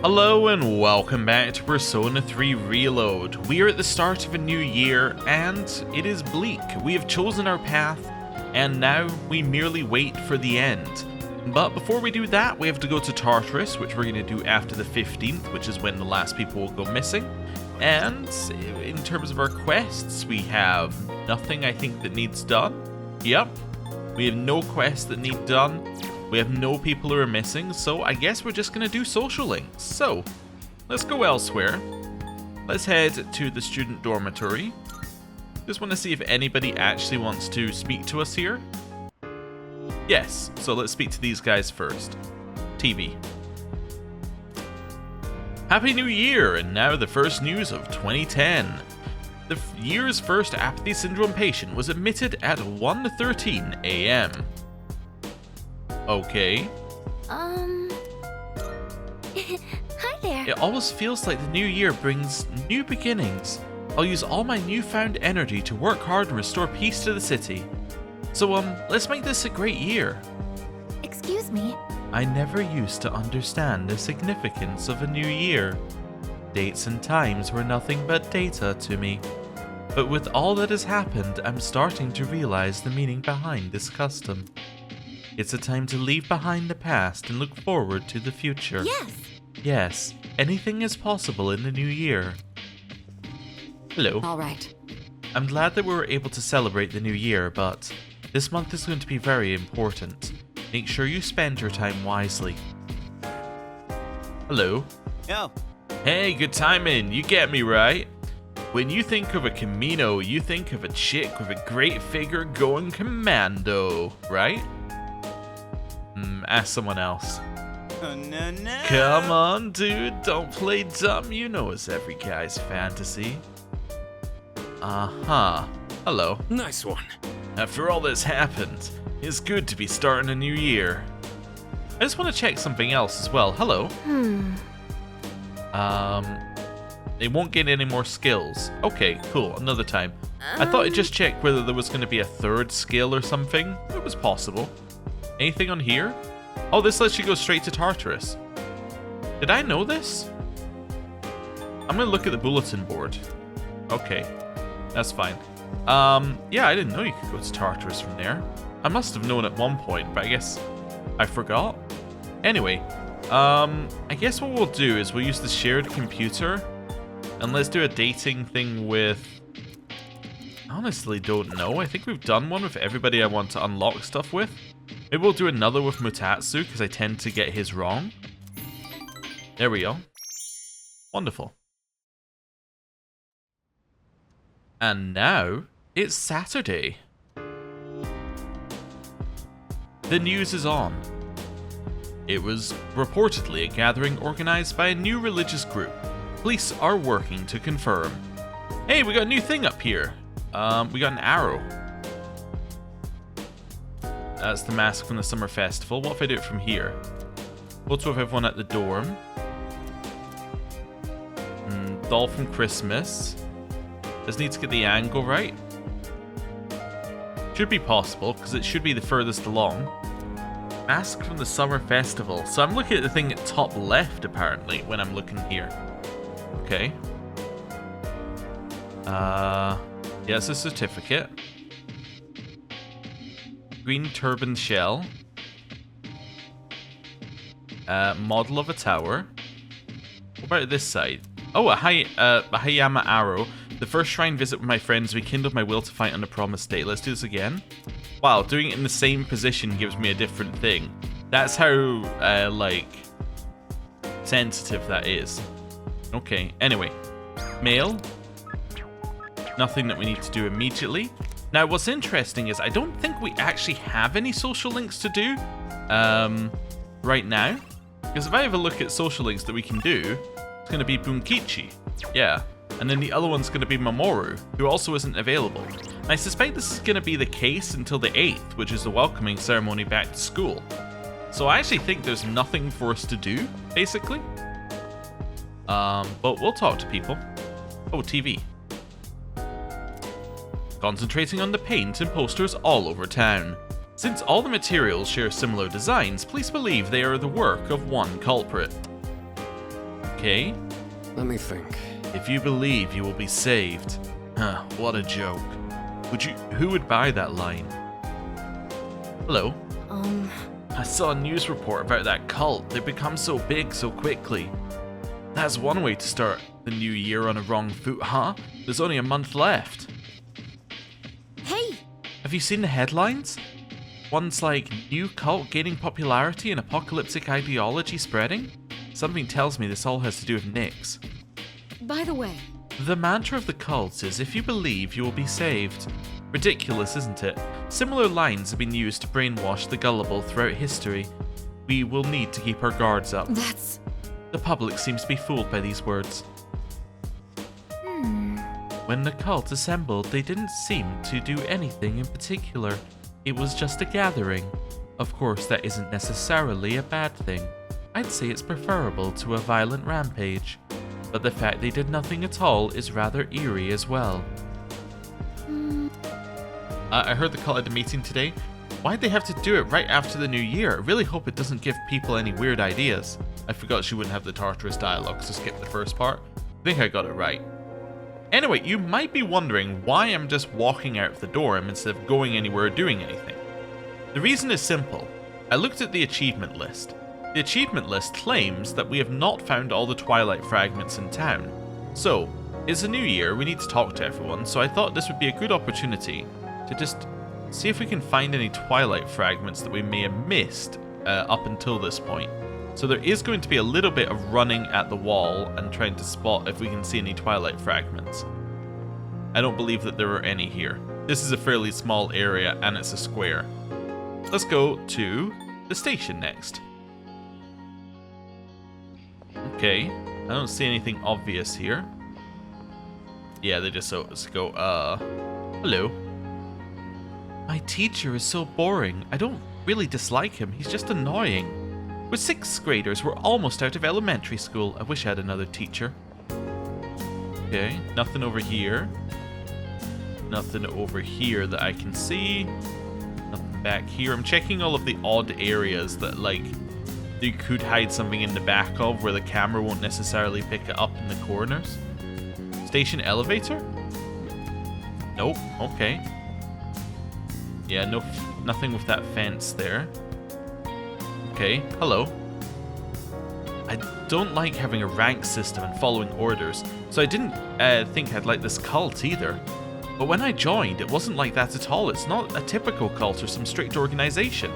Hello and welcome back to Persona 3 Reload. We are at the start of a new year and it is bleak. We have chosen our path and now we merely wait for the end. But before we do that, we have to go to Tartarus, which we're going to do after the 15th, which is when the last people will go missing. And in terms of our quests, we have nothing I think that needs done. Yep, we have no quests that need done. We have no people who are missing, so I guess we're just going to do social links. So, let's go elsewhere. Let's head to the student dormitory. Just want to see if anybody actually wants to speak to us here. Yes, so let's speak to these guys first. TV. Happy New Year, and now the first news of 2010. The year's first apathy syndrome patient was admitted at 1:13 a.m. Okay. Hi there. It always feels like the new year brings new beginnings. I'll use all my newfound energy to work hard and restore peace to the city. So, let's make this a great year. Excuse me. I never used to understand the significance of a new year. Dates and times were nothing but data to me. But with all that has happened, I'm starting to realize the meaning behind this custom. It's a time to leave behind the past and look forward to the future. Yes. Yes, anything is possible in the new year. Hello. All right. I'm glad that we were able to celebrate the new year, but this month is going to be very important. Make sure you spend your time wisely. Hello. Yo. Hey, good timing. You get me, right? When you think of a Camino, you think of a chick with a great figure going commando, right? Ask someone else. Oh, no. Come on, dude, don't play dumb. You know it's every guy's fantasy. Hello. Nice one. After all that's happened, it's good to be starting a new year. I just want to check something else as well. Hello. They won't gain any more skills. Okay, cool, another time. I thought I'd just check whether there was going to be a third skill or something. It was possible. Anything on here? Oh, this lets you go straight to Tartarus. Did I know this? I'm gonna look at the bulletin board. Okay, that's fine. Yeah, I didn't know you could go to Tartarus from there. I must have known at one point, but I guess I forgot. Anyway, I guess what we'll do is we'll use the shared computer and let's do a dating thing with... I honestly don't know. I think we've done one with everybody I want to unlock stuff with. Maybe we'll do another with Mutatsu, because I tend to get his wrong. There we go. Wonderful. And now, it's Saturday. The news is on. It was reportedly a gathering organized by a new religious group. Police are working to confirm. Hey, we got a new thing up here. We got an arrow. That's the mask from the summer festival. What if I do it from here? Photo of everyone at the dorm. Doll from Christmas. Just need to get the angle right. Should be possible, because it should be the furthest along. Mask from the summer festival. So I'm looking at the thing at top left, apparently, when I'm looking here. Okay. Yeah, it's a certificate. Green turban shell. Model of a tower. What about this side? Oh, a Hayama arrow. The first shrine visit with my friends rekindled my will to fight on the promised day. Let's do this again. Wow, doing it in the same position gives me a different thing. That's how, like, sensitive that is. Okay, anyway. Mail. Nothing that we need to do immediately. Now, what's interesting is I don't think we actually have any social links to do right now. Because if I have a look at social links that we can do, it's going to be Bunkichi. Yeah. And then the other one's going to be Mamoru, who also isn't available. And I suspect this is going to be the case until the 8th, which is the welcoming ceremony back to school. So I actually think there's nothing for us to do, basically. But we'll talk to people. Oh, TV. Concentrating on the paint and posters all over town. Since all the materials share similar designs, police believe they are the work of one culprit. Okay. Let me think. If you believe you will be saved. Huh, what a joke. Who would buy that line? Hello. I saw a news report about that cult. They've become so big so quickly. That's one way to start the new year on a wrong foot, huh? There's only a month left. Hey! Have you seen the headlines? One's like, new cult gaining popularity and apocalyptic ideology spreading? Something tells me this all has to do with Nyx. By the way, The mantra of the cult is, if you believe, you will be saved. Ridiculous, isn't it? Similar lines have been used to brainwash the gullible throughout history. We will need to keep our guards up. that's... The public seems to be fooled by these words. When the cult assembled, they didn't seem to do anything in particular. It was just a gathering. Of course, that isn't necessarily a bad thing. I'd say it's preferable to a violent rampage. But the fact they did nothing at all is rather eerie as well. I heard the cult had a meeting today. Why'd they have to do it right after the new year? I really hope it doesn't give people any weird ideas. I forgot she wouldn't have the Tartarus dialogue, so skip the first part. I think I got it right. Anyway, you might be wondering why I'm just walking out of the dorm instead of going anywhere or doing anything. The reason is simple. I looked at the achievement list. The achievement list claims that we have not found all the Twilight fragments in town. So, it's a new year, we need to talk to everyone, so I thought this would be a good opportunity to just see if we can find any Twilight fragments that we may have missed up until this point. So there is going to be a little bit of running at the wall and trying to spot if we can see any Twilight fragments. I don't believe that there are any here. This is a fairly small area and it's a square. Let's go to the station next. Okay, I don't see anything obvious here. Yeah, they just go, hello. My teacher is so boring. I don't really dislike him, he's just annoying. We're 6th graders, we're almost out of elementary school. I wish I had another teacher. Okay, nothing over here. Nothing over here that I can see. Nothing back here. I'm checking all of the odd areas that, like, you could hide something in the back of where the camera won't necessarily pick it up in the corners. Station elevator? Nope, okay. Yeah, nothing with that fence there. Okay, hello. I don't like having a rank system and following orders, so I didn't think I'd like this cult either. But when I joined, it wasn't like that at all. It's not a typical cult or some strict organization.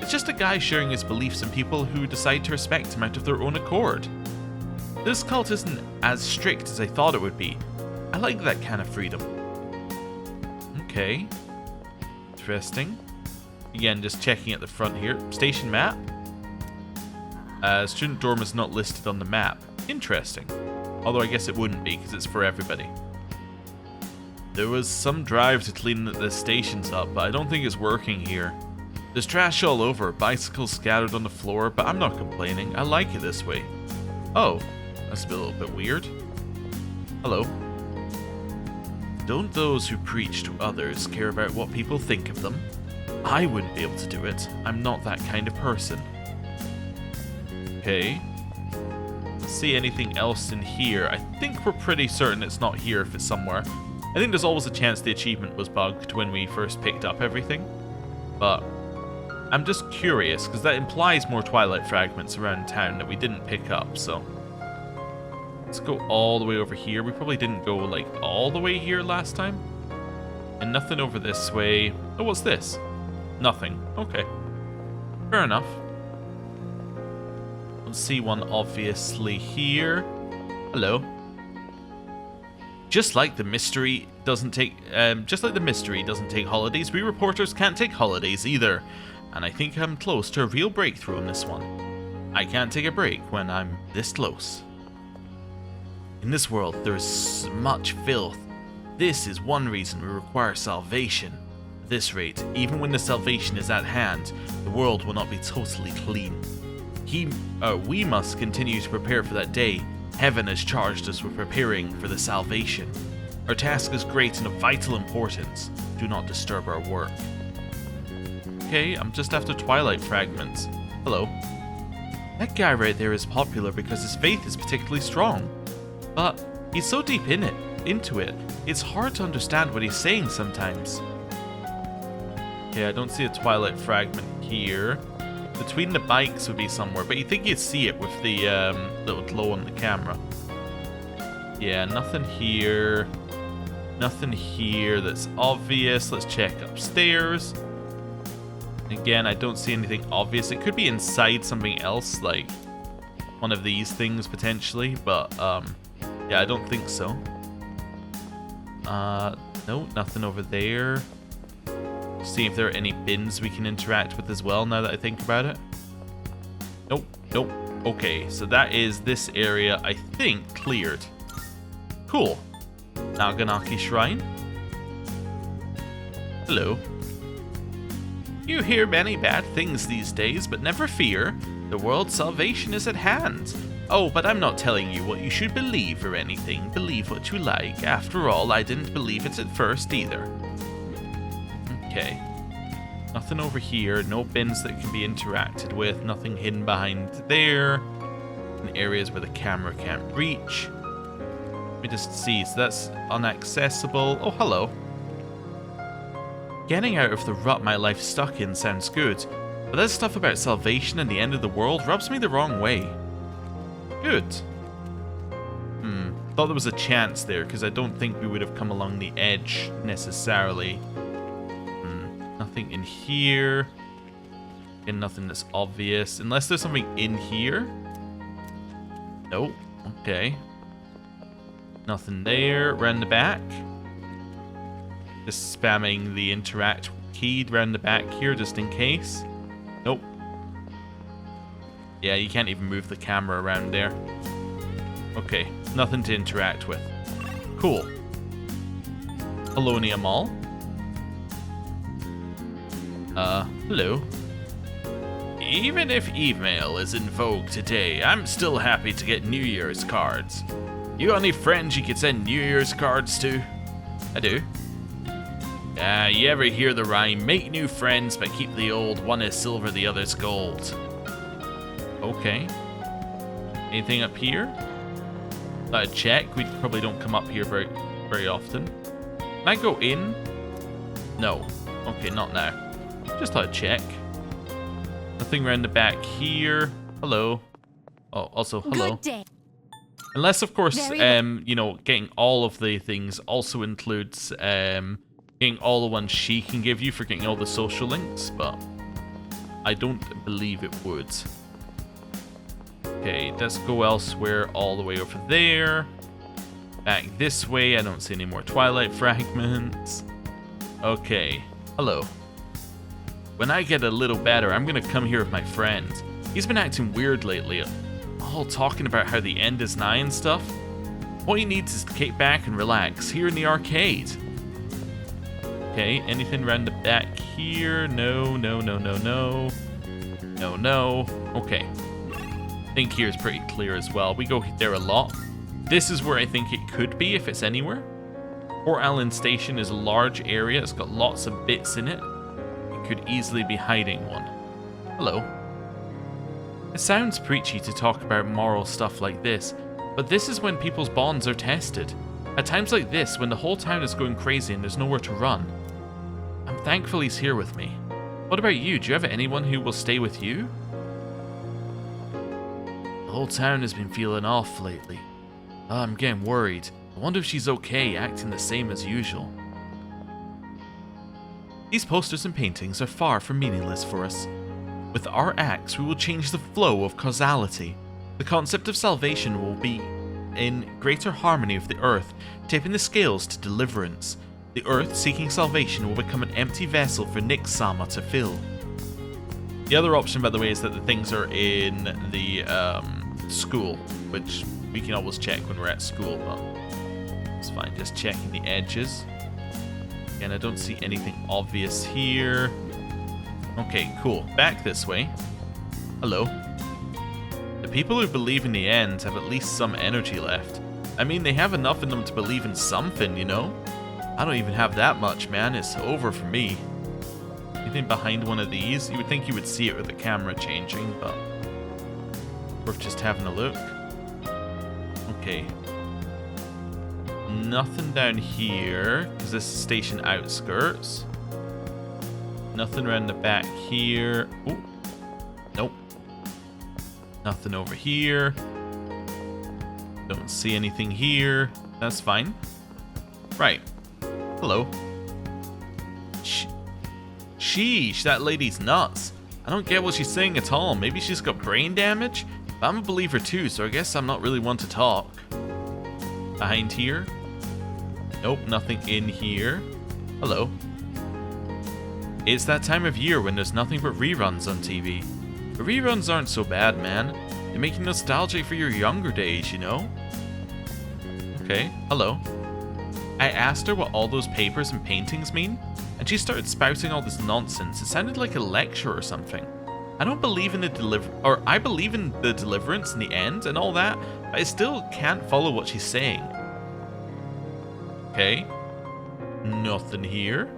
It's just a guy sharing his beliefs and people who decide to respect him out of their own accord. This cult isn't as strict as I thought it would be. I like that kind of freedom. Okay. Interesting. Again, just checking at the front here. Station map. Student dorm is not listed on the map. Interesting. Although I guess it wouldn't be because it's for everybody. There was some drive to clean the stations up, but I don't think it's working here. There's trash all over, bicycles scattered on the floor, but I'm not complaining. I like it this way. Oh, that's a little bit weird. Hello. Don't those who preach to others care about what people think of them? I wouldn't be able to do it. I'm not that kind of person. Okay. See anything else in here? I think we're pretty certain it's not here if it's somewhere. I think there's always a chance the achievement was bugged when we first picked up everything. But I'm just curious, because that implies more Twilight fragments around town that we didn't pick up, so... Let's go all the way over here. We probably didn't go, like, all the way here last time. And nothing over this way. Oh, what's this? Nothing. Okay. Fair enough. Don't see one obviously here. Hello. Just like the mystery doesn't take holidays, we reporters can't take holidays either. And I think I'm close to a real breakthrough on this one. I can't take a break when I'm this close. In this world, there is much filth. This is one reason we require salvation. At this rate, even when the salvation is at hand, the world will not be totally clean. We must continue to prepare for that day. Heaven has charged us with preparing for the salvation. Our task is great and of vital importance. Do not disturb our work. Okay, I'm just after Twilight fragments. Hello. That guy right there is popular because his faith is particularly strong. But he's so deep into it, it's hard to understand what he's saying sometimes. Okay, I don't see a twilight fragment here. Between the bikes would be somewhere, but you think you'd see it with the little glow on the camera. Yeah, nothing here. Nothing here that's obvious. Let's check upstairs. Again, I don't see anything obvious. It could be inside something else, like one of these things potentially, but yeah, I don't think so. No, nothing over there. See if there are any bins we can interact with as well now that I think about it. Nope, nope. Okay, so that is this area, I think, cleared. Cool. Naganaki Shrine. Hello. You hear many bad things these days, but never fear. The world's salvation is at hand. Oh, but I'm not telling you what you should believe or anything. Believe what you like. After all, I didn't believe it at first either. Okay. Nothing over here. No bins that can be interacted with. Nothing hidden behind there. In areas where the camera can't reach. Let me just see. So that's inaccessible. Oh, hello. Getting out of the rut my life's stuck in sounds good, but that stuff about salvation and the end of the world rubs me the wrong way. Good. Thought there was a chance there, because I don't think we would have come along the edge necessarily. Nothing in here. And nothing that's obvious. Unless there's something in here. Nope. Okay. Nothing there. Round the back. Just spamming the interact key round the back here just in case. Nope. Yeah, you can't even move the camera around there. Okay, nothing to interact with. Cool. Alonia Mall. Hello. Even if email is in vogue today, I'm still happy to get New Year's cards. You got any friends you could send New Year's cards to? I do. You ever hear the rhyme, make new friends but keep the old, one is silver, the other's gold? Okay. Anything up here? Check, we probably don't come up here very often. Can I go in? No. Okay, not now. Just thought I'd check. Nothing around the back here. Hello. Oh, also, hello. Good day. Unless, of course, you know, getting all of the things also includes, getting all the ones she can give you for getting all the social links, but I don't believe it would. Okay, let's go elsewhere all the way over there. Back this way, I don't see any more twilight fragments. Okay, hello. When I get a little better, I'm gonna come here with my friend. He's been acting weird lately, all talking about how the end is nigh and stuff. What he needs is to kick back and relax here in the arcade. Okay, anything around the back here? No, no, no, no, no. No, no. Okay. I think here's pretty clear as well. We go there a lot. This is where I think it could be, if it's anywhere. Port Allen Station is a large area. It's got lots of bits in it. It could easily be hiding one. Hello. It sounds preachy to talk about moral stuff like this, but this is when people's bonds are tested. At times like this, when the whole town is going crazy and there's nowhere to run. I'm thankful he's here with me. What about you? Do you have anyone who will stay with you? The whole town has been feeling off lately. I'm getting worried. I wonder if she's okay, acting the same as usual. These posters and paintings are far from meaningless for us. With our acts, we will change the flow of causality. The concept of salvation will be in greater harmony with the earth, tipping the scales to deliverance. The earth seeking salvation will become an empty vessel for Nick-sama to fill. The other option, by the way, is that the things are in the school, which we can always check when we're at school, but it's fine, just checking the edges. Again, I don't see anything obvious here. Okay, cool. Back this way. Hello. The people who believe in the end have at least some energy left. I mean, they have enough in them to believe in something, you know? I don't even have that much, man. It's over for me. Anything behind one of these? You would think you would see it with the camera changing, but worth just having a look. Okay. Nothing down here, because this is station outskirts. Nothing around the back here. Oh, nope. Nothing over here. Don't see anything here. That's fine. Right. Hello. Sheesh, that lady's nuts. I don't get what she's saying at all. Maybe she's got brain damage? But I'm a believer too, so I guess I'm not really one to talk. Behind here? Nope, nothing in here. Hello. It's that time of year when there's nothing but reruns on TV. The reruns aren't so bad, man. They make you nostalgic for your younger days, you know? Okay, hello. I asked her what all those papers and paintings mean, and she started spouting all this nonsense. It sounded like a lecture or something. I don't believe in the I believe in the deliverance in the end and all that, but I still can't follow what she's saying. Okay. Nothing here.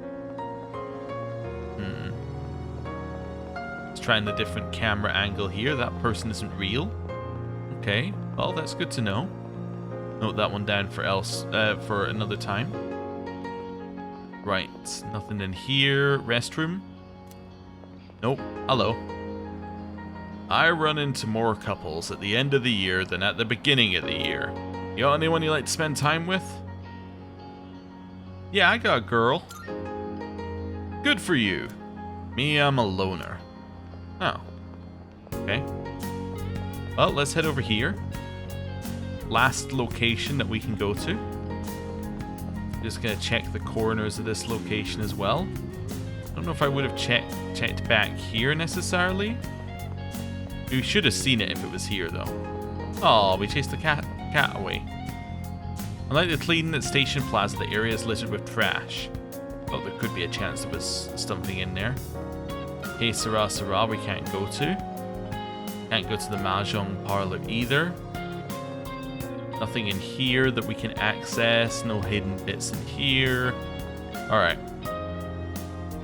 Let's try a different camera angle here. That person isn't real. Okay. Well, that's good to know. Note that one down for for another time. Right. Nothing in here. Restroom. Nope. Hello. I run into more couples at the end of the year than at the beginning of the year. You got anyone you like to spend time with? Yeah, I got a girl. Good for you. Me, I'm a loner. Oh. Okay. Well, let's head over here. Last location that we can go to. Just gonna check the corners of this location as well. I don't know if I would have checked back here necessarily. We should have seen it if it was here though. Oh, we chased the cat away. Unlike the cleaning at Station Plaza, the area is littered with trash. Well, there could be a chance there was something in there. Hey, Sarah, we can't go to. Can't go to the Mahjong parlor either. Nothing in here that we can access. No hidden bits in here. Alright.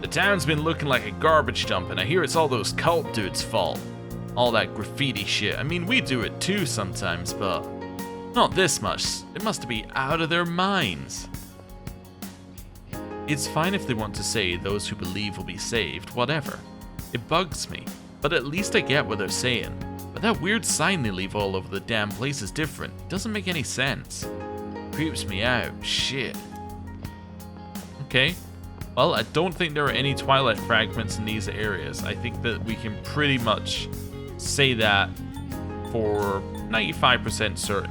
The town's been looking like a garbage dump, and I hear it's all those cult dudes' fault. All that graffiti shit. I mean, we do it too sometimes, but not this much. It must be out of their minds. It's fine if they want to say those who believe will be saved, whatever. It bugs me, but at least I get what they're saying. But that weird sign they leave all over the damn place is different. It doesn't make any sense. Creeps me out. Shit. Okay. Well, I don't think there are any Twilight fragments in these areas. I think that we can pretty much say that for 95% certain.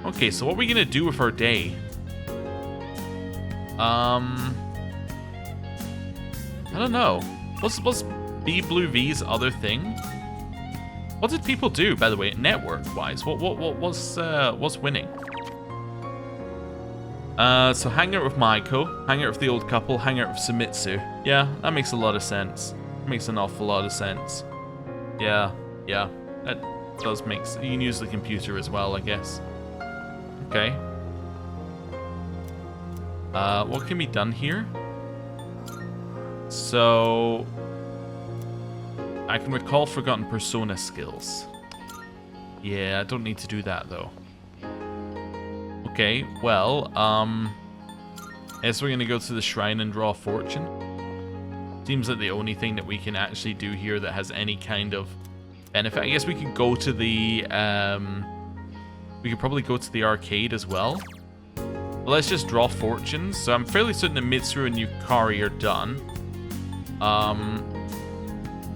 Okay, so what are we gonna do with our day? I don't know. What's B Blue V's other thing? What did people do, by the way, network-wise? What's winning? So hang out with Maiko, hang out with the old couple, hang out with Sumitsu. Yeah, that makes a lot of sense. Makes an awful lot of sense. Yeah, that does make sense. You can use the computer as well, I guess. Okay. What can be done here? So I can recall forgotten persona skills. Yeah, I don't need to do that though. Okay, well, I guess we're gonna go to the shrine and draw fortune. Seems like the only thing that we can actually do here that has any kind of benefit. I guess we could go to the we could probably go to the arcade as well. But let's just draw fortunes. So I'm fairly certain that Mitsuru and Yukari are done.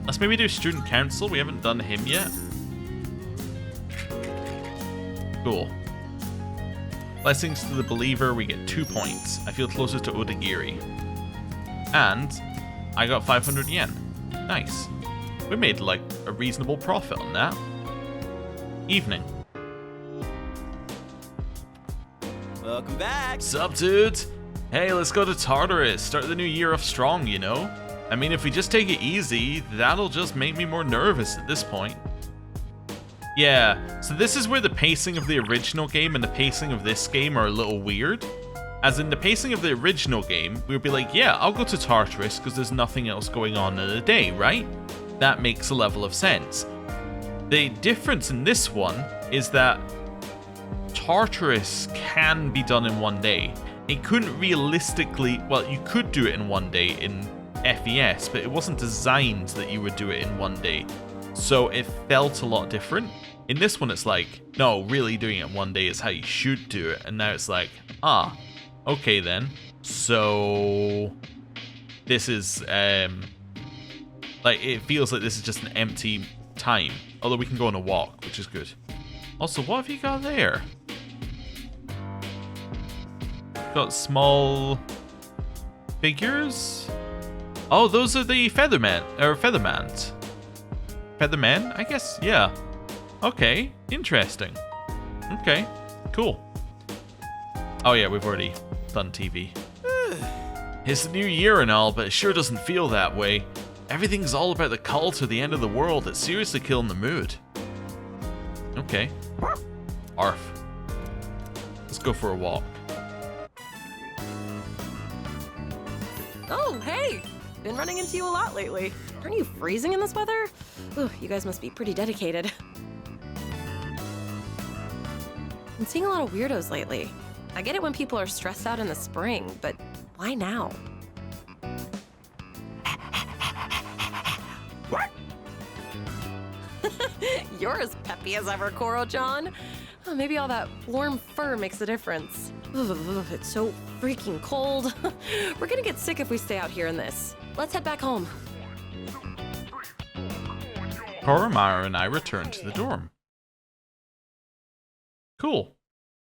Let's maybe do student council. We haven't done him yet. Cool. Blessings to the believer, we get 2 points. I feel closer to Odagiri. And I got 500 yen. Nice. We made like a reasonable profit on that. Evening. Welcome back. Sup, dudes? Hey, let's go to Tartarus. Start the new year off strong, you know? I mean, if we just take it easy, that'll just make me more nervous at this point. Yeah, so this is where the pacing of the original game and the pacing of this game are a little weird. As in, the pacing of the original game, we would be like, yeah, I'll go to Tartarus because there's nothing else going on in the day, right? That makes a level of sense. The difference in this one is that Tartarus can be done in one day. It couldn't realistically, well, you could do it in one day in FES, but it wasn't designed that you would do it in one day. So it felt a lot different. In this one, it's like, no, really doing it in one day is how you should do it. And now it's like, okay then. So this is, like, it feels like this is just an empty time. Although we can go on a walk, which is good. Also, what have you got there? Got small figures? Oh, those are the Feathermen, or Feathermans. Feathermen? I guess, yeah. Okay, interesting. Okay, cool. Oh yeah, we've already done TV. It's the new year and all, but it sure doesn't feel that way. Everything's all about the cult or the end of the world. It's seriously killing the mood. Okay. Arf. Let's go for a walk. Oh, hey! Been running into you a lot lately. Aren't you freezing in this weather? Ooh, you guys must be pretty dedicated. I'm seeing a lot of weirdos lately. I get it when people are stressed out in the spring, but why now? You're as peppy as ever, Koro-chan. Oh, maybe all that warm fur makes a difference. Ugh, it's so freaking cold. We're gonna get sick if we stay out here in this. Let's head back home. Koromara and I returned to the dorm. Cool.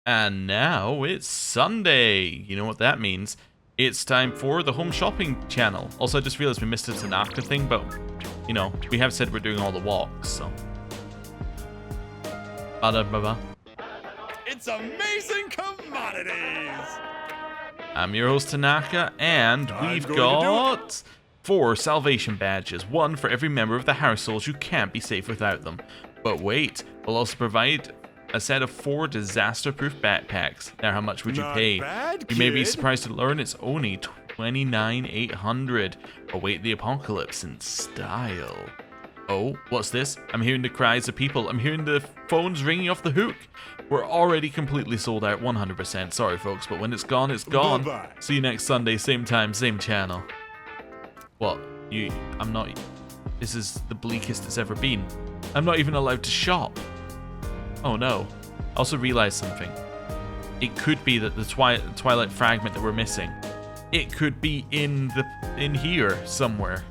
And now it's Sunday. You know what that means. It's time for the home shopping channel. Also, I just realized we missed a Tanaka thing, but, you know, we have said we're doing all the walks, so. Ba-da-ba-ba. It's amazing commodities! I'm your host, Tanaka, and we've got 4 salvation badges, 1 for every member of the household. You can't be safe without them. But wait, we'll also provide a set of 4 disaster-proof backpacks. Now, how much would you pay? You may be surprised to learn it's only $29,800. Await the apocalypse in style. Oh, what's this? I'm hearing the cries of people. I'm hearing the phones ringing off the hook. We're already completely sold out, 100%. Sorry, folks, but when it's gone, it's gone. Bye-bye. See you next Sunday, same time, same channel. What? I'm not... This is the bleakest it's ever been. I'm not even allowed to shop. Oh no. I also realized something. It could be that the Twilight fragment that we're missing, it could be in here somewhere.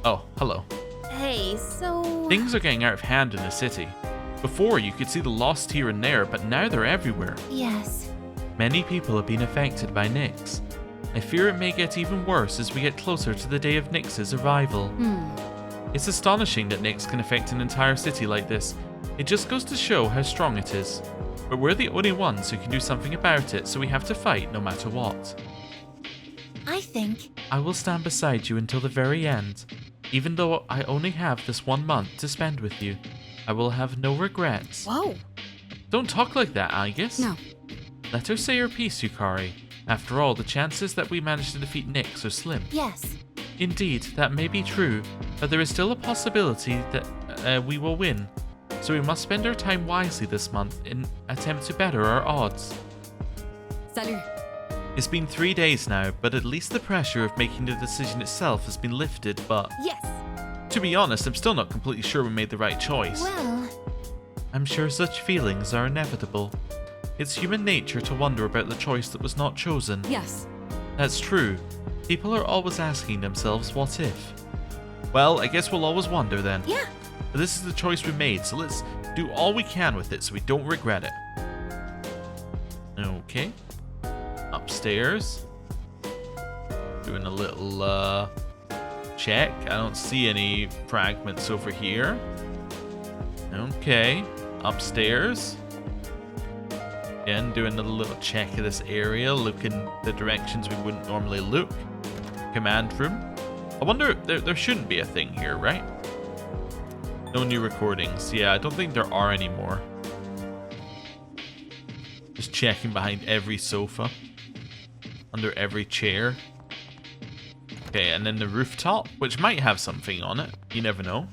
Oh, hello. Hey, so... Things are getting out of hand in the city. Before, you could see the lost here and there, but now they're everywhere. Yes. Many people have been affected by Nyx. I fear it may get even worse as we get closer to the day of Nyx's arrival. It's astonishing that Nyx can affect an entire city like this. It just goes to show how strong it is. But we're the only ones who can do something about it, so we have to fight no matter what. I think... I will stand beside you until the very end. Even though I only have this 1 month to spend with you, I will have no regrets. Whoa. Don't talk like that, Aegis. No. Let her say her piece, Yukari. After all, the chances that we manage to defeat Nyx are slim. Yes. Indeed, that may be true, but there is still a possibility that we will win. So we must spend our time wisely this month in attempt to better our odds. Salut. It's been 3 days now, but at least the pressure of making the decision itself has been lifted, but... Yes. To be honest, I'm still not completely sure we made the right choice. Well... I'm sure such feelings are inevitable. It's human nature to wonder about the choice that was not chosen. Yes. That's true. People are always asking themselves, what if? Well, I guess we'll always wonder then. Yeah. But this is the choice we made, so let's do all we can with it so we don't regret it. Okay. Upstairs. Doing a little, check. I don't see any fragments over here. Okay. Upstairs. Again, doing a little check of this area, looking the directions we wouldn't normally look. Command room. I wonder, there shouldn't be a thing here, right? No new recordings. Yeah, I don't think there are anymore. Just checking behind every sofa. Under every chair. Okay, and then the rooftop, which might have something on it. You never know.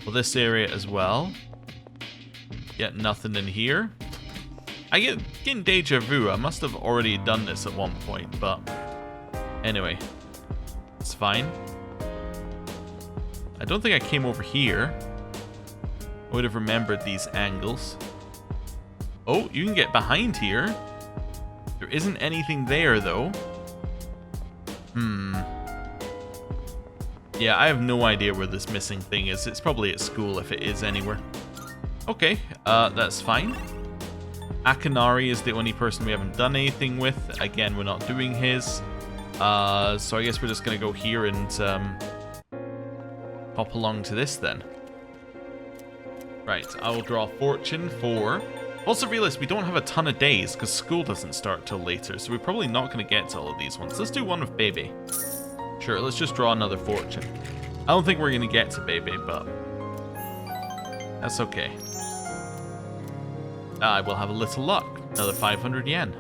Well, this area as well. Yet nothing in here. I get getting deja vu. I must have already done this at one point, but anyway, it's fine. I don't think I came over here. I would have remembered these angles. Oh, you can get behind here. There isn't anything there, though. Yeah, I have no idea where this missing thing is. It's probably at school if it is anywhere. Okay, that's fine. Akanari is the only person we haven't done anything with. Again, we're not doing his. So I guess we're just going to go here and hop along to this then. Right, I will draw fortune for... Also realize we don't have a ton of days because school doesn't start till later, so we're probably not going to get to all of these ones. Let's do one with baby. Sure, let's just draw another fortune. I don't think we're going to get to baby, but that's okay. I will have a little luck. Another 500 yen.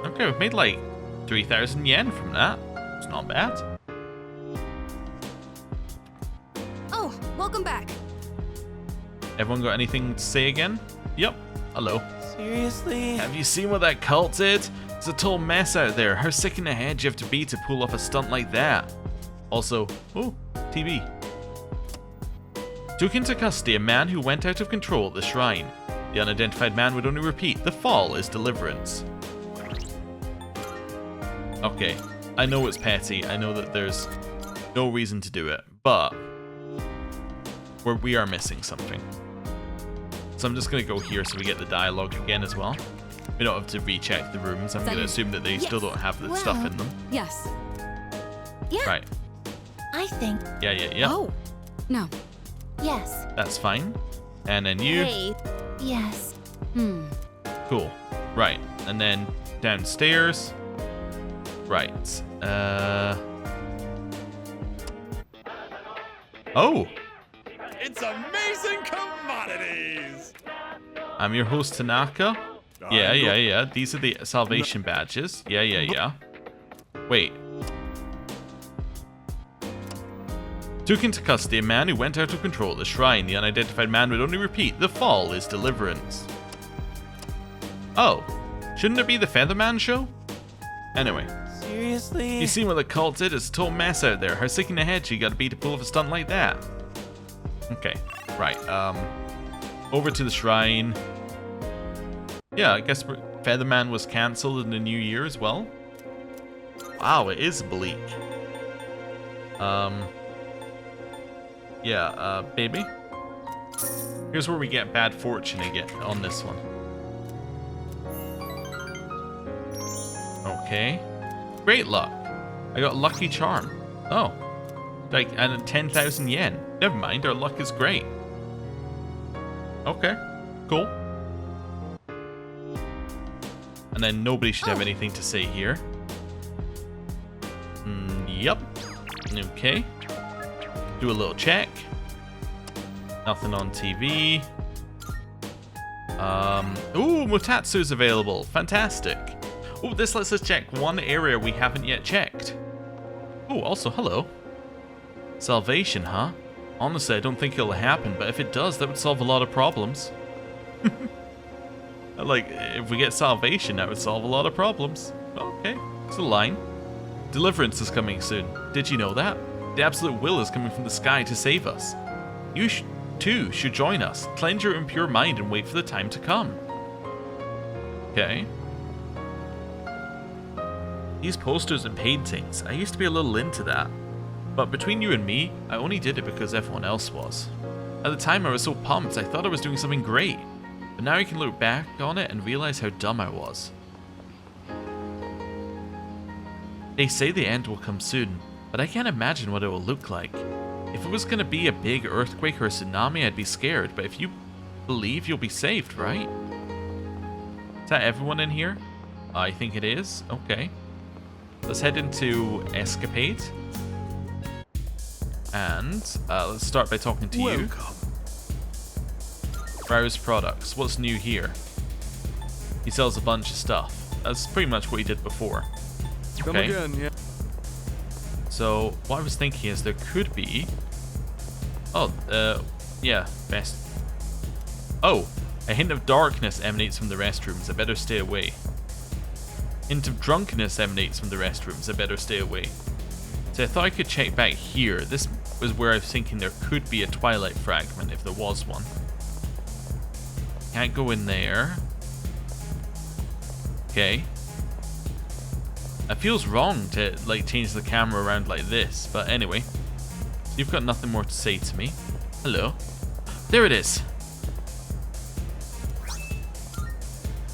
Okay, we've made like 3,000 yen from that. It's not bad. Oh, welcome back. Everyone got anything to say again? Yep. Hello. Seriously? Have you seen what that cult did? It's a total mess out there. How sick in the head you have to be to pull off a stunt like that? Also, oh, TV. Took into custody a man who went out of control at the shrine. The unidentified man would only repeat, the fall is deliverance. Okay, I know it's petty. I know that there's no reason to do it, but we are missing something. So I'm just going to go here so we get the dialogue again as well. We don't have to recheck the rooms. I'm going to assume that they still don't have the stuff in them. Yes. Yeah. Right. I think. Yeah. Oh. No. Yes. That's fine. And then you. Hey. Yes. Cool. Right. And then downstairs. Right. Oh. It's amazing commodities. I'm your host, Tanaka. Yeah. These are the salvation badges. Yeah. Wait. Took into custody a man who went out of control at the shrine. The unidentified man would only repeat, the fall is deliverance. Oh. Shouldn't it be the Featherman show? Anyway. Seriously? You seen what the cult did? It's a total mess out there. How sick in the head you gotta be to pull off a stunt like that? Okay. Right. Over to the shrine. Yeah, I guess Featherman was cancelled in the new year as well. Wow, it is Bleak. Yeah, baby. Here's where we get bad fortune again on this one. Okay. Great luck. I got lucky charm. Oh. Like, and 10,000 yen. Never mind, our luck is great. Okay. Cool. And then nobody should have anything to say here. Yep. Okay. Do a little check. Nothing on TV. Ooh, Mutatsu's available. Fantastic. Ooh, this lets us check one area we haven't yet checked. Ooh, also, hello. Salvation, huh? Honestly, I don't think it'll happen, but if it does, that would solve a lot of problems. Like, if we get salvation, that would solve a lot of problems. Okay, it's a line. Deliverance is coming soon. Did you know that? The absolute will is coming from the sky to save us. You too should join us. Cleanse your impure mind and wait for the time to come. Okay. These posters and paintings, I used to be a little into that. But between you and me, I only did it because everyone else was. At the time I was so pumped, I thought I was doing something great. But now I can look back on it and realize how dumb I was. They say the end will come soon, but I can't imagine what it will look like. If it was going to be a big earthquake or a tsunami, I'd be scared, but if you believe, you'll be saved, right? Is that everyone in here? I think it is. Okay. Let's head into Escapade. And let's start by talking to you. Browse products. What's new here? He sells a bunch of stuff. That's pretty much what he did before. Come Okay. again, yeah. So what I was thinking is there could be... Oh, yeah, best. Oh, a hint of darkness emanates from the restrooms. I better stay away. Hint of drunkenness emanates from the restrooms. I better stay away. So I thought I could check back here. This was where I was thinking there could be a Twilight fragment if there was one. Can't go in there. Okay. It feels wrong to like change the camera around like this, but anyway. You've got nothing more to say to me. Hello. There it is.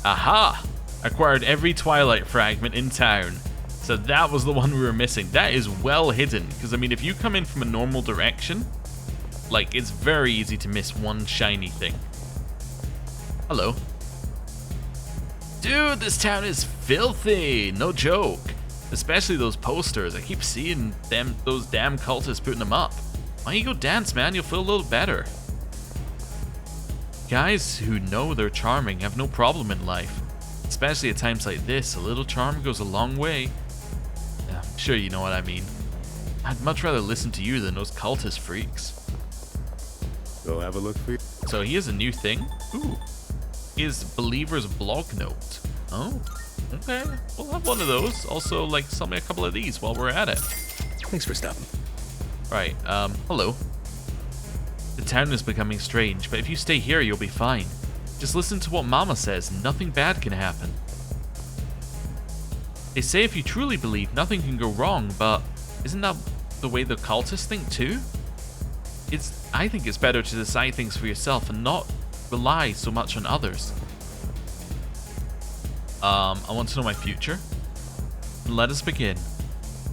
Aha! Acquired every Twilight fragment in town. So that was the one we were missing. That is well hidden, because I mean if you come in from a normal direction, like it's very easy to miss one shiny thing. Hello. Dude, this town is filthy, no joke. Especially those posters. I keep seeing those damn cultists putting them up. Why don't you go dance, man? You'll feel a little better. Guys who know they're charming have no problem in life. Especially at times like this, a little charm goes a long way. Yeah, I'm sure you know what I mean. I'd much rather listen to you than those cultist freaks. Go have a look for you. So he has a new thing. Ooh. His Believer's blog note. Oh, okay. We'll have one of those. Also, like, sell me a couple of these while we're at it. Thanks for stopping. Right, hello. The town is becoming strange, but if you stay here, you'll be fine. Just listen to what Mama says, nothing bad can happen. They say if you truly believe, nothing can go wrong, but isn't that the way the cultists think too? I think it's better to decide things for yourself and not rely so much on others. I want to know my future. Let us begin.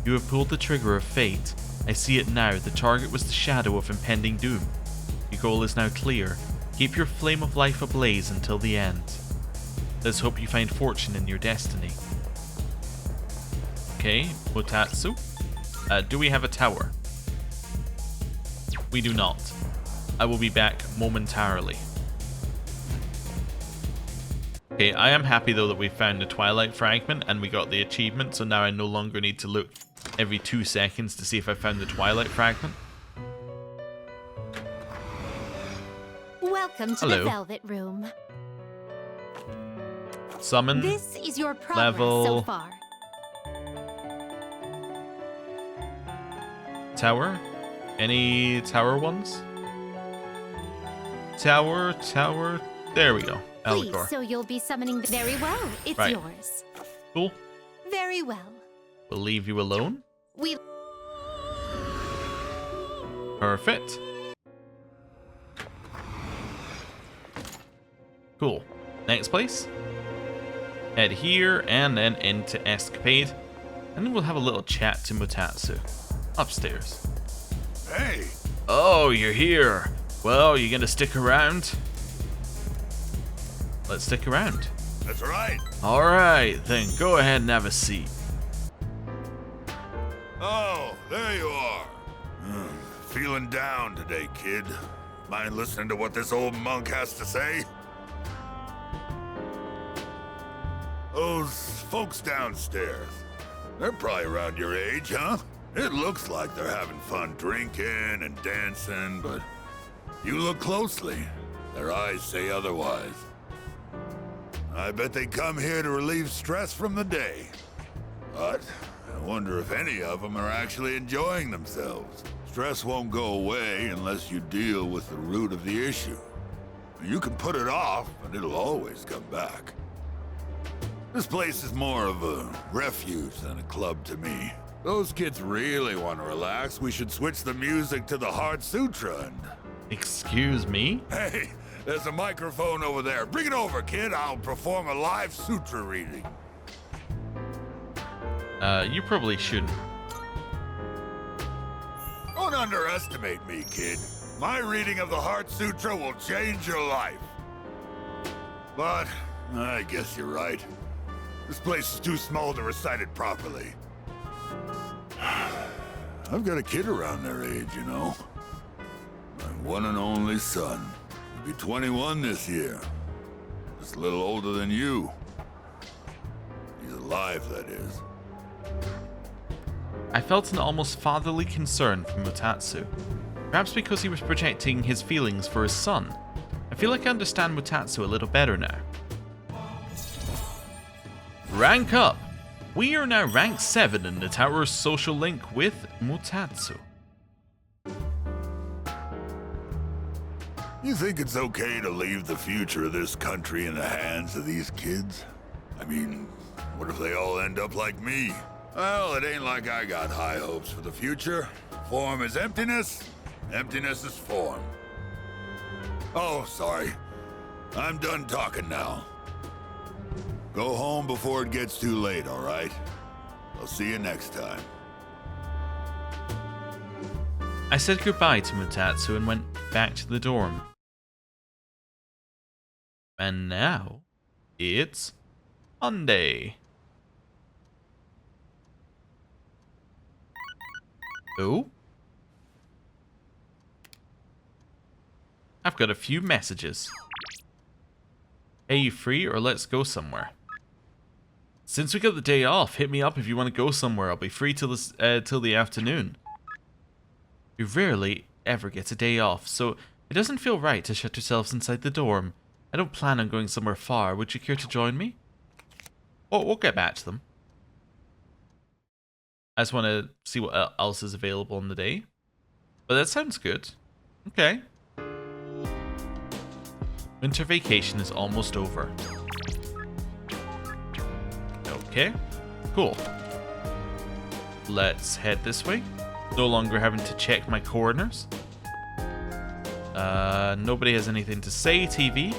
You have pulled the trigger of fate. I see it now. The target was the shadow of impending doom. Your goal is now clear. Keep your flame of life ablaze until the end. Let's hope you find fortune in your destiny. Okay, Motatsu. Do we have a tower? We do not. I will be back momentarily. Okay, I am happy though that we found the Twilight fragment and we got the achievement, so now I no longer need to look every 2 seconds to see if I found the Twilight fragment. Welcome to Hello. the Velvet Room. Summon. This is your progress Level. so far. Tower? Any tower ones? Tower. There we go. Please, Alcor. so you'll be summoning very well. It's Right. yours. Cool. Very well. We'll leave you alone. We Perfect. Cool. Next place. Head here and then into Escapade. And then we'll have a little chat to Motatsu. Upstairs. Hey! Oh, you're here. Well, you gonna stick around? Let's stick around. That's right. Alright, then go ahead and have a seat. Oh, there you are. Feeling down today, kid. Mind listening to what this old monk has to say? Those folks downstairs, they're probably around your age, huh? It looks like they're having fun drinking and dancing, but you look closely, their eyes say otherwise. I bet they come here to relieve stress from the day. But I wonder if any of them are actually enjoying themselves. Stress won't go away unless you deal with the root of the issue. You can put it off, but it'll always come back. This place is more of a refuge than a club to me. Those kids really want to relax. We should switch the music to the Heart Sutra and... Excuse me? Hey, there's a microphone over there. Bring it over, kid. I'll perform a live sutra reading. You probably shouldn't. Don't underestimate me, kid. My reading of the Heart Sutra will change your life. But I guess you're right. This place is too small to recite it properly. I've got a kid around their age, you know. My one and only son. He'll be 21 this year. Just a little older than you. He's alive, that is. I felt an almost fatherly concern for Motatsu. Perhaps because he was projecting his feelings for his son. I feel like I understand Mutatsu a little better now. Rank up! We are now rank 7 in the Tower's social link with Mutatsu. You think it's okay to leave the future of this country in the hands of these kids? I mean, what if they all end up like me? Well, it ain't like I got high hopes for the future. Form is emptiness, emptiness is form. Oh, sorry. I'm done talking now. Go home before it gets too late, all right? I'll see you next time. I said goodbye to Mutatsu and went back to the dorm. And now, it's Monday. Oh? I've got a few messages. Hey, you free or let's go somewhere? Since we got the day off, hit me up if you want to go somewhere. I'll be free till the afternoon. We rarely ever get a day off, so it doesn't feel right to shut yourselves inside the dorm. I don't plan on going somewhere far. Would you care to join me? Oh, we'll get back to them. I just want to see what else is available in the day. But that sounds good. Okay. Winter vacation is almost over. Okay, cool. Let's head this way. No longer having to check my coordinates. Nobody has anything to say, TV.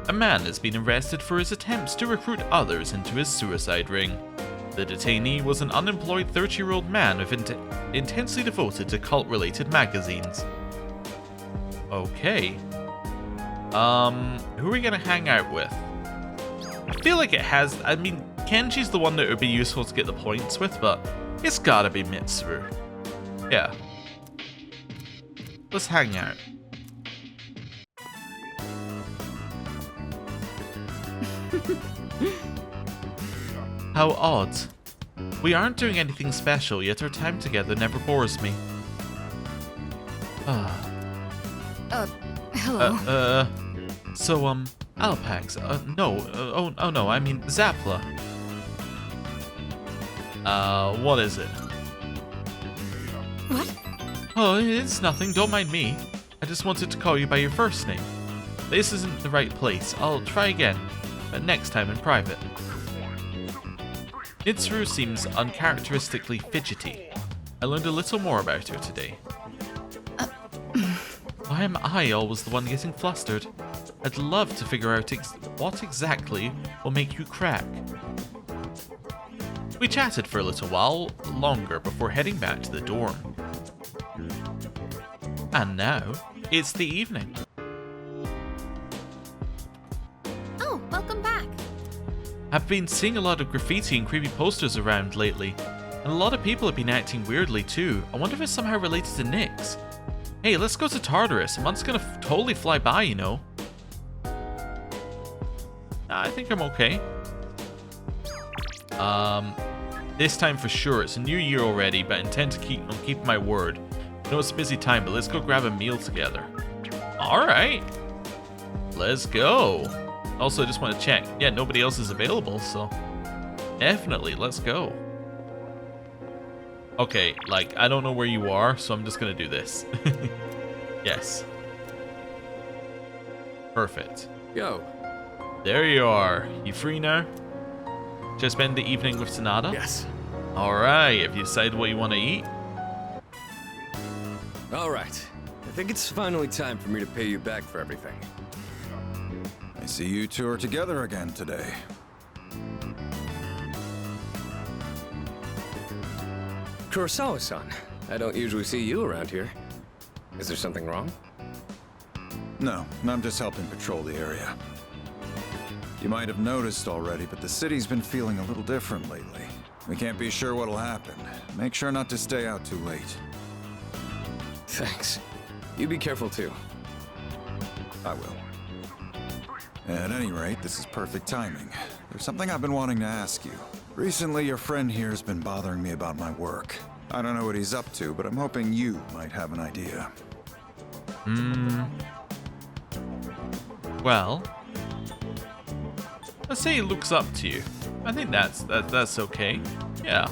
A man has been arrested for his attempts to recruit others into his suicide ring. The detainee was an unemployed 30-year-old man intensely devoted to cult-related magazines. Okay. Who are we gonna hang out with? I feel like it has... I mean, Kenji's the one that would be useful to get the points with, but it's gotta be Mitsuru. Yeah. Let's hang out. How odd. We aren't doing anything special, yet our time together never bores me. Hello. So, Alpax, no, oh no, I mean Zapla. What is it? What? Oh, it's nothing, don't mind me. I just wanted to call you by your first name. This isn't the right place, I'll try again, but next time in private. Mitsuru seems uncharacteristically fidgety. I learned a little more about her today. Why am I always the one getting flustered? I'd love to figure out what exactly will make you crack. We chatted for a little while longer before heading back to the dorm. And now, it's the evening. Oh, welcome back. I've been seeing a lot of graffiti and creepy posters around lately, and a lot of people have been acting weirdly too. I wonder if it's somehow related to Nyx. Hey, let's go to Tartarus. A month's gonna totally fly by, you know. I think I'm okay. This time for sure. It's a new year already, but I intend to keep my word. I know it's a busy time, but let's go grab a meal together. Alright. Let's go. Also, I just want to check. Yeah, nobody else is available, so definitely, let's go. Okay, like, I don't know where you are, so I'm just gonna do this. Yes. Perfect. Yo. There you are. You free now? Just spend the evening with Sonata? Yes. Alright, have you decided what you want to eat? Alright. I think it's finally time for me to pay you back for everything. I see you two are together again today. Kurosawa-san, I don't usually see you around here. Is there something wrong? No, I'm just helping patrol the area. You might have noticed already, but the city's been feeling a little different lately. We can't be sure what'll happen. Make sure not to stay out too late. Thanks. You be careful too. I will. At any rate, this is perfect timing. There's something I've been wanting to ask you. Recently, your friend here has been bothering me about my work. I don't know what he's up to, but I'm hoping you might have an idea. Well, let's say he looks up to you. I think that's okay. Yeah.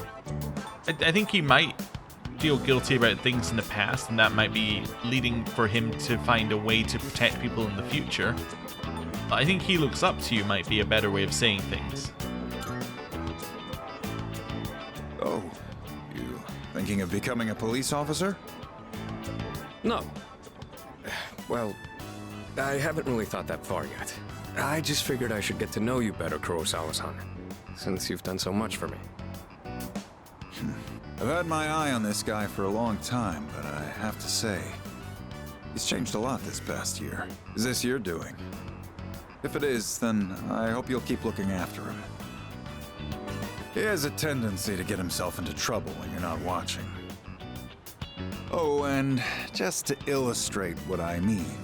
I think he might feel guilty about things in the past, and that might be leading for him to find a way to protect people in the future. But I think he looks up to you might be a better way of saying things. Oh, you thinking of becoming a police officer? No. Well, I haven't really thought that far yet. I just figured I should get to know you better, Kurosawa-san, since you've done so much for me. I've had my eye on this guy for a long time, but I have to say, he's changed a lot this past year. Is this your doing? If it is, then I hope you'll keep looking after him. He has a tendency to get himself into trouble when you're not watching. Oh, and just to illustrate what I mean,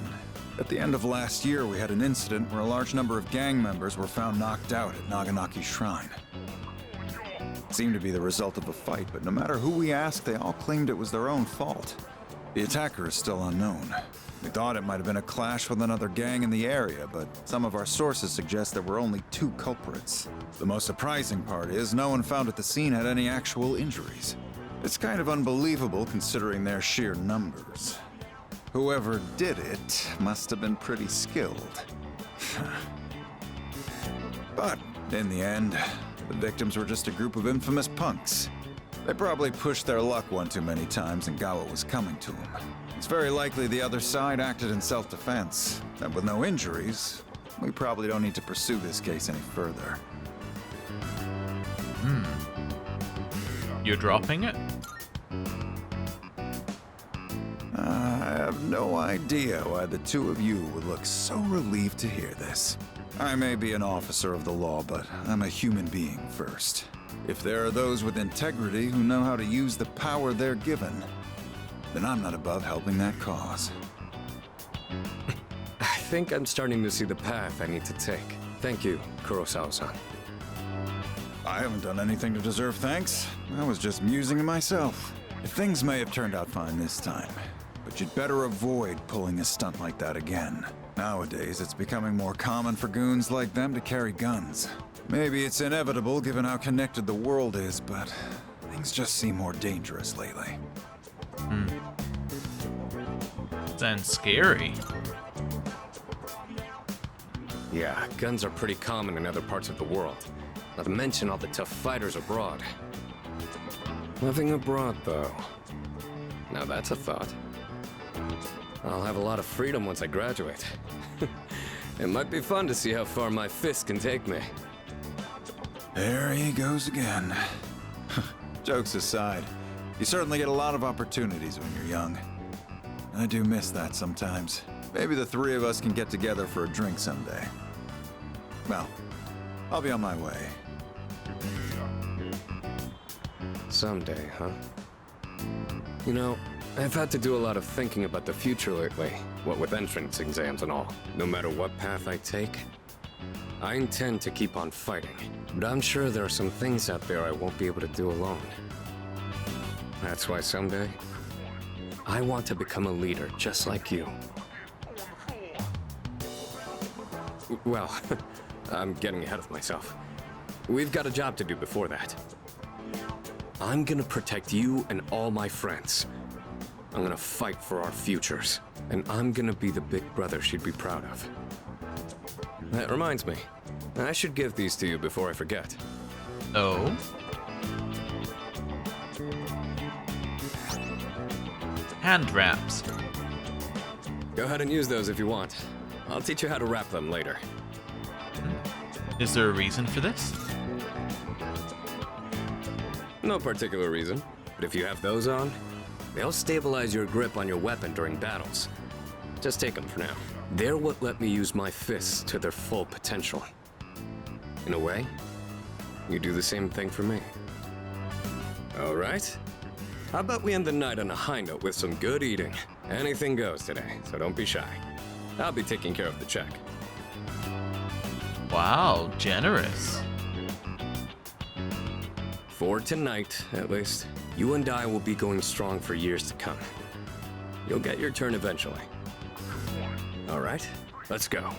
at the end of last year we had an incident where a large number of gang members were found knocked out at Naganaki Shrine. It seemed to be the result of a fight, but no matter who we asked, they all claimed it was their own fault. The attacker is still unknown. We thought it might have been a clash with another gang in the area, but some of our sources suggest there were only 2 culprits. The most surprising part is no one found at the scene had any actual injuries. It's kind of unbelievable considering their sheer numbers. Whoever did it must have been pretty skilled. But in the end, the victims were just a group of infamous punks. They probably pushed their luck one too many times and got what was coming to them. It's very likely the other side acted in self-defense, and with no injuries, we probably don't need to pursue this case any further. You're dropping it? I have no idea why the 2 of you would look so relieved to hear this. I may be an officer of the law, but I'm a human being first. If there are those with integrity who know how to use the power they're given, then I'm not above helping that cause. I think I'm starting to see the path I need to take. Thank you, Kurosawa-san. I haven't done anything to deserve thanks. I was just musing to myself. Things may have turned out fine this time, but you'd better avoid pulling a stunt like that again. Nowadays, it's becoming more common for goons like them to carry guns. Maybe it's inevitable given how connected the world is, but things just seem more dangerous lately. Sounds scary. Yeah, guns are pretty common in other parts of the world. Not to mention all the tough fighters abroad. Living abroad, though. Now that's a thought. I'll have a lot of freedom once I graduate. It might be fun to see how far my fist can take me. There he goes again. Jokes aside, you certainly get a lot of opportunities when you're young. I do miss that sometimes. Maybe the 3 of us can get together for a drink someday. Well, I'll be on my way. Someday, huh? You know, I've had to do a lot of thinking about the future lately, what with entrance exams and all. No matter what path I take, I intend to keep on fighting. But I'm sure there are some things out there I won't be able to do alone. That's why someday, I want to become a leader just like you. Well, I'm getting ahead of myself. We've got a job to do before that. I'm gonna protect you and all my friends. I'm gonna fight for our futures. And I'm gonna be the big brother she'd be proud of. That reminds me, I should give these to you before I forget. Oh? Hand wraps. Go ahead and use those if you want. I'll teach you how to wrap them later. Is there a reason for this? No particular reason, but if you have those on, they'll stabilize your grip on your weapon during battles. Just take them for now. They're what let me use my fists to their full potential. In a way, you do the same thing for me. All right? How about we end the night on a high note with some good eating? Anything goes today, so don't be shy. I'll be taking care of the check. Wow, generous. For tonight, at least. You and I will be going strong for years to come. You'll get your turn eventually. All right, let's go.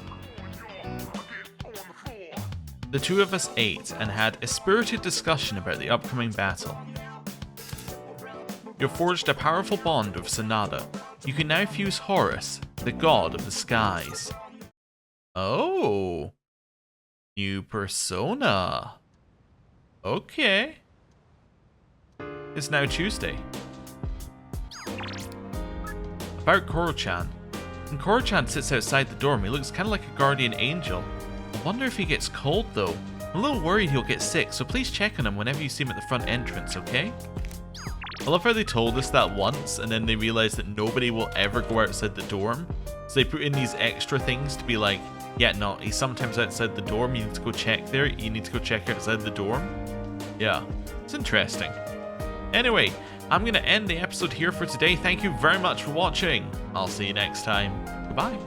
The two of us ate and had a spirited discussion about the upcoming battle. You forged a powerful bond with Sonata. You can now fuse Horus, the god of the skies. Oh. New persona. Okay. It's now Tuesday. About Koro-chan. When Koro-chan sits outside the dorm, he looks kind of like a guardian angel. I wonder if he gets cold though. I'm a little worried he'll get sick, so please check on him whenever you see him at the front entrance, okay? I love how they told us that once, and then they realized that nobody will ever go outside the dorm. So they put in these extra things to be like, yeah, no, he's sometimes outside the dorm, you need to go check there, you need to go check outside the dorm. Yeah, it's interesting. Anyway, I'm going to end the episode here for today. Thank you very much for watching. I'll see you next time. Goodbye.